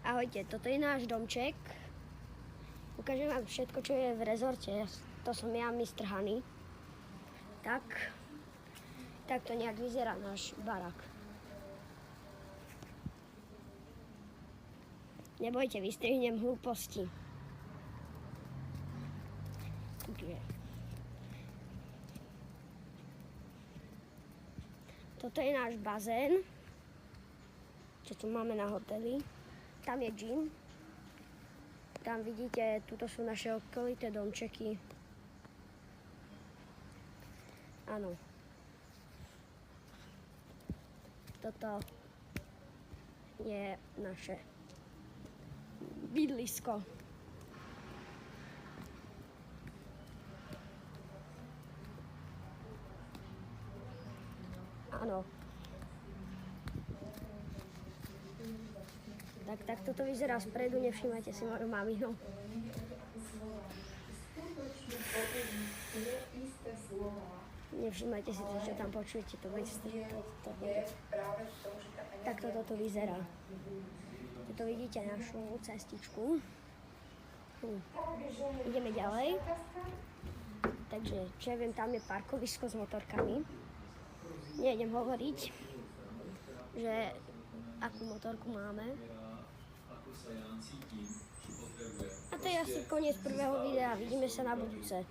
Ahojte, toto je náš domček. Ukážem vám všetko, čo je v rezorte. To som ja, Mr. Honey. Tak to nejak vyzerá náš barák. Nebojte, vystrihnem hlúposti. Toto je náš bazén, čo tu máme na hoteli. Tam je gym. Tam vidíte, tuto sú naše okolité domčeky. Áno. Toto je naše bydlisko. Áno. Tak toto vyzerá spredu, nevšímajte si moju maminu. Nevšímajte si to, čo tam počujete, to takto toto vyzerá. Tuto vidíte našu cestičku. Ideme ďalej. Takže, čo ja viem, tam je parkovisko s motorkami. Nejdem hovoriť, že akú motorku máme. A to je asi koniec prvého videa. Vidíme sa na budúce.